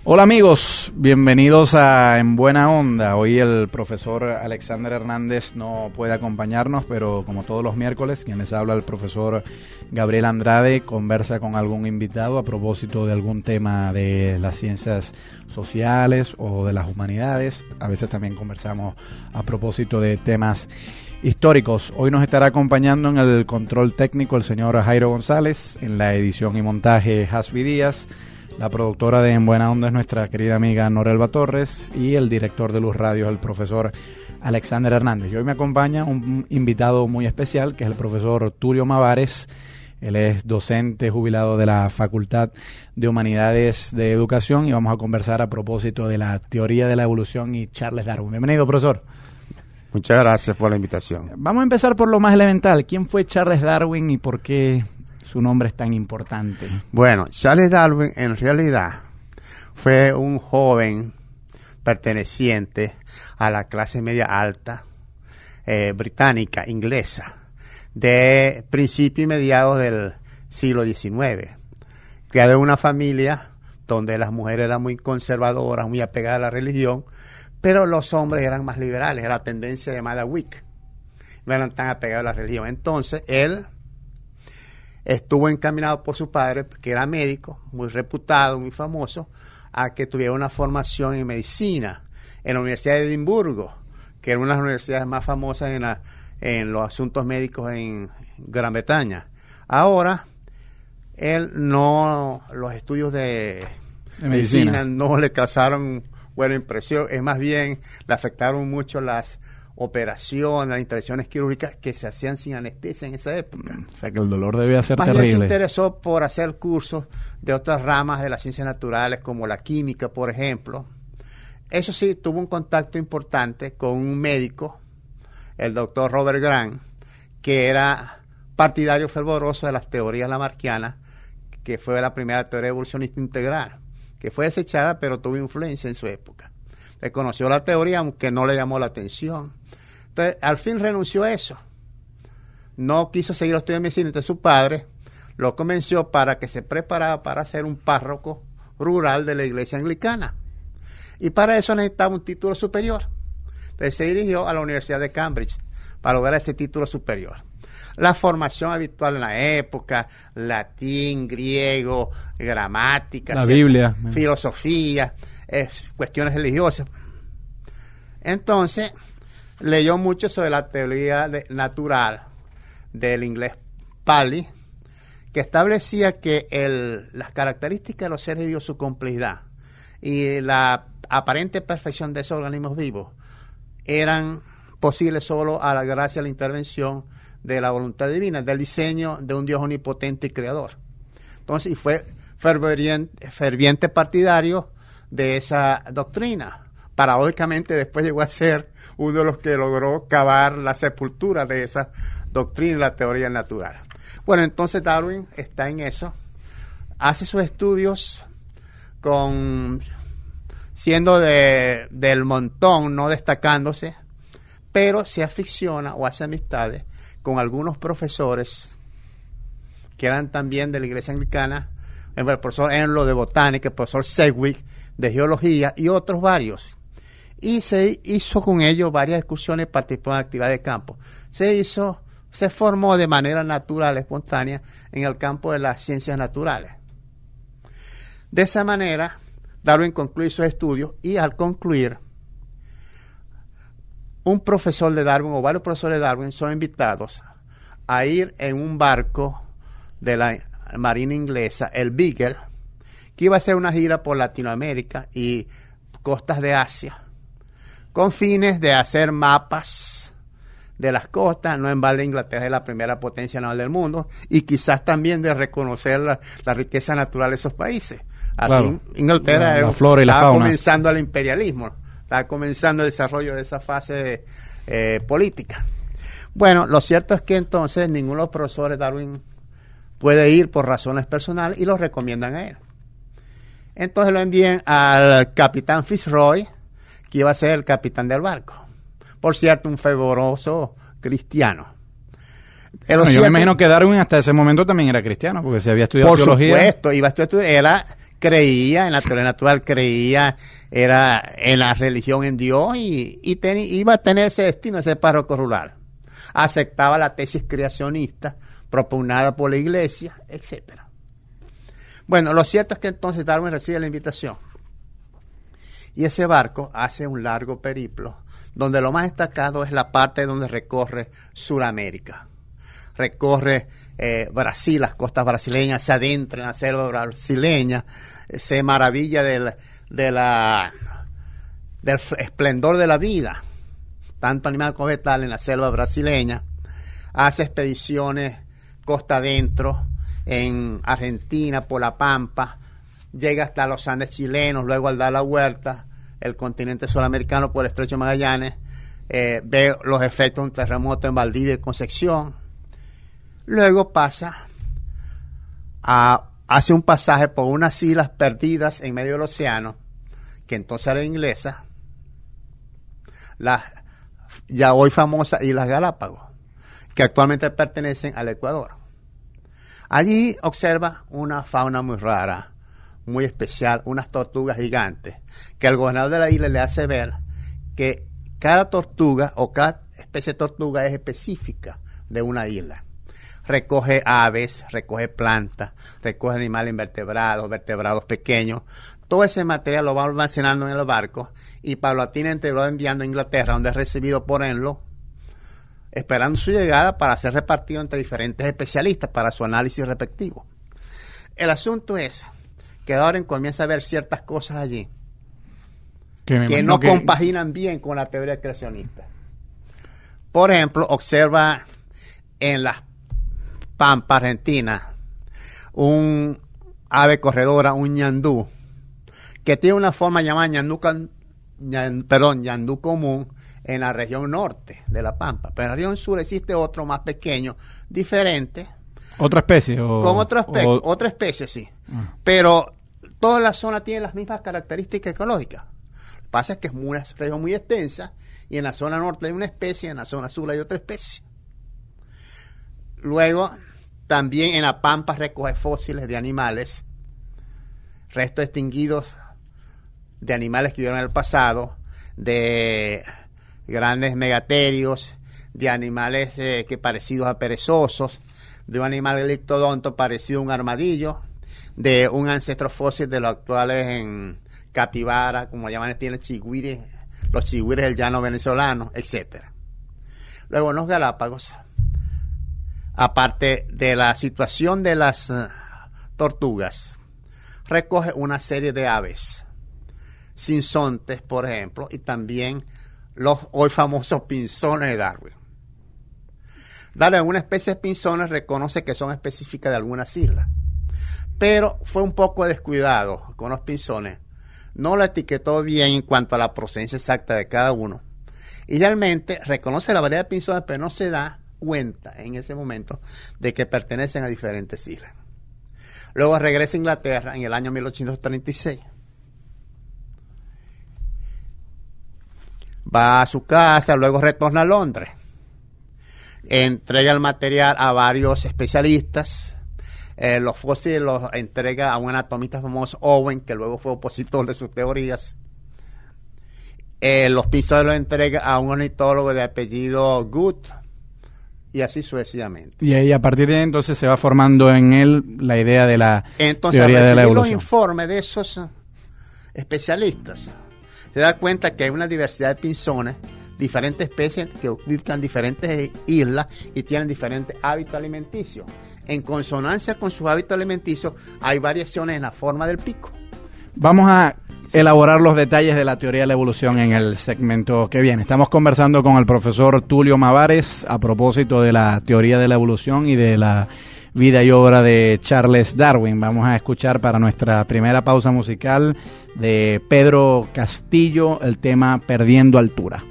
Hola amigos, bienvenidos a En Buena Onda. Hoy el profesor Alexander Hernández no puede acompañarnos, pero como todos los miércoles, quien les habla, el profesor Gabriel Andrade, conversa con algún invitado a propósito de algún tema de las ciencias sociales o de las humanidades. A veces también conversamos a propósito de temas históricos. Hoy nos estará acompañando en el control técnico el señor Jairo González, en la edición y montaje Hasbi Díaz. La productora de En Buena Onda es nuestra querida amiga Norelba Torres y el director de Luz Radio es el profesor Alexander Hernández. Y hoy me acompaña un invitado muy especial que es el profesor Tulio Mavares. Él es docente jubilado de la Facultad de Humanidades de Educación y vamos a conversar a propósito de la teoría de la evolución y Charles Darwin. Bienvenido, profesor. Muchas gracias por la invitación. Vamos a empezar por lo más elemental. ¿Quién fue Charles Darwin y por qué su nombre es tan importante? Bueno, Charles Darwin en realidad fue un joven perteneciente a la clase media alta británica, inglesa, de principios y mediados del siglo XIX, criado en una familia donde las mujeres eran muy conservadoras, muy apegadas a la religión, pero los hombres eran más liberales, era la tendencia llamada Whig, no eran tan apegados a la religión. Entonces él estuvo encaminado por su padre, que era médico, muy reputado, muy famoso, a que tuviera una formación en medicina en la Universidad de Edimburgo, que era una de las universidades más famosas en los asuntos médicos en Gran Bretaña. Ahora, los estudios de medicina no le causaron buena impresión, es más bien le afectaron mucho las operaciones, las intervenciones quirúrgicas que se hacían sin anestesia en esa época. O sea que el dolor debía ser más terrible. Bien se interesó por hacer cursos de otras ramas de las ciencias naturales, como la química, por ejemplo. Eso sí, tuvo un contacto importante con un médico, el doctor Robert Grant, que era partidario fervoroso de las teorías lamarckianas, que fue la primera teoría evolucionista integral, que fue desechada, pero tuvo influencia en su época. Reconoció la teoría, aunque no le llamó la atención. Entonces, al fin renunció a eso. No quiso seguir los estudios de medicina. Entonces, su padre lo convenció para que se preparara para ser un párroco rural de la iglesia anglicana. Y para eso necesitaba un título superior. Entonces, se dirigió a la Universidad de Cambridge para lograr ese título superior. La formación habitual en la época, latín, griego, gramática, la Biblia, filosofía, cuestiones religiosas. Entonces, leyó mucho sobre la teoría natural del inglés Paley, que establecía que las características de los seres vivos, su complejidad y la aparente perfección de esos organismos vivos eran posibles solo a la gracia de la intervención de la voluntad divina, del diseño de un Dios omnipotente y creador. Entonces, y fue ferviente partidario de esa doctrina. Paradójicamente, después llegó a ser uno de los que logró cavar la sepultura de esa doctrina, la teoría natural. Bueno, entonces Darwin está en eso, hace sus estudios siendo del montón, no destacándose, pero se aficiona o hace amistades con algunos profesores que eran también de la iglesia anglicana, el profesor Enlow de botánica, el profesor Sedgwick de geología y otros varios. Y se hizo con ellos varias excursiones, participó en actividades de campo. Se formó de manera natural, espontánea, en el campo de las ciencias naturales. De esa manera, Darwin concluye sus estudios y al concluir, un profesor de Darwin o varios profesores de Darwin son invitados a ir en un barco de la marina inglesa, el Beagle, que iba a hacer una gira por Latinoamérica y costas de Asia, con fines de hacer mapas de las costas. No en balde, Inglaterra es la primera potencia naval del mundo, y quizás también de reconocer la riqueza natural de esos países. Claro. Inglaterra la flora y la estaba fauna. comenzando el imperialismo, estaba comenzando el desarrollo de esa fase política. Bueno, lo cierto es que entonces ninguno de los profesores de Darwin puede ir por razones personales y lo recomiendan a él. Entonces lo envían al capitán Fitzroy, que iba a ser el capitán del barco. Por cierto, un fervoroso cristiano. Bueno, yo me imagino que Darwin hasta ese momento también era cristiano, porque se había estudiado por teología. Por supuesto, iba a estudiar, era creía en la teoría natural, creía era en la religión, en Dios, y iba a tener ese destino, ese párroco rural. Aceptaba la tesis creacionista propugnada por la iglesia, etcétera. Bueno, lo cierto es que entonces Darwin recibe la invitación y ese barco hace un largo periplo donde lo más destacado es la parte donde recorre Sudamérica, recorre Brasil, las costas brasileñas, se adentra en la selva brasileña, se maravilla del esplendor de la vida, tanto animal como vegetal en la selva brasileña, hace expediciones costa adentro en Argentina, por la Pampa, llega hasta los Andes chilenos, luego al dar la vuelta, el continente sudamericano por el Estrecho de Magallanes, ve los efectos de un terremoto en Valdivia y Concepción, luego hace un pasaje por unas islas perdidas en medio del océano, que entonces era inglesa, las ya hoy famosas Islas Galápagos, que actualmente pertenecen al Ecuador. Allí observa una fauna muy rara, muy especial, unas tortugas gigantes, que el gobernador de la isla le hace ver que cada tortuga o cada especie de tortuga es específica de una isla. Recoge aves, recoge plantas, recoge animales invertebrados, vertebrados pequeños. Todo ese material lo va almacenando en el barco y paulatinamente lo va enviando a Inglaterra, donde es recibido por Enlow, esperando su llegada para ser repartido entre diferentes especialistas para su análisis respectivo. El asunto es que Darwin comienza a ver ciertas cosas allí que no compaginan bien con la teoría creacionista. Por ejemplo, observa en las Pampa Argentina un ave corredora, un ñandú, que tiene una forma llamada ñandú común en la región norte de la Pampa, pero en la región sur existe otro más pequeño, diferente. ¿Otra especie? Con otra especie, sí. Pero toda la zona tiene las mismas características ecológicas. Lo que pasa es que es una región muy extensa y en la zona norte hay una especie, en la zona sur hay otra especie. Luego, también en la Pampa recoge fósiles de animales, restos extinguidos de animales que vivieron en el pasado, de grandes megaterios, de animales que parecidos a perezosos, de un animal electrodonto parecido a un armadillo, de un ancestro fósil de los actuales en capibara, como llaman tiene chigüires, los chigüires del llano venezolano, etcétera. Luego en los Galápagos, aparte de la situación de las tortugas, recoge una serie de aves, sinsontes, por ejemplo, y también los hoy famosos pinzones de Darwin. Darwin, una especie de pinzones, reconoce que son específicas de algunas islas, pero fue un poco descuidado con los pinzones, no lo etiquetó bien en cuanto a la procedencia exacta de cada uno. Idealmente reconoce la variedad de pinzones, pero no se da cuenta en ese momento de que pertenecen a diferentes islas. Luego regresa a Inglaterra en el año 1836. Va a su casa, luego retorna a Londres. Entrega el material a varios especialistas. Los fósiles los entrega a un anatomista famoso, Owen, que luego fue opositor de sus teorías. Los pinzones los entrega a un ornitólogo de apellido Good, y así sucesivamente. Y ahí, a partir de entonces se va formando en él la idea de la teoría de la evolución. Los informes de esos especialistas, se da cuenta que hay una diversidad de pinzones, diferentes especies que ubican diferentes islas y tienen diferentes hábitos alimenticios. En consonancia con sus hábitos alimenticios hay variaciones en la forma del pico. Vamos a elaborar los detalles de la teoría de la evolución en el segmento que viene. Estamos conversando con el profesor Tulio Mavares a propósito de la teoría de la evolución y de la vida y obra de Charles Darwin. Vamos a escuchar para nuestra primera pausa musical de Pedro Castillo el tema Perdiendo Altura.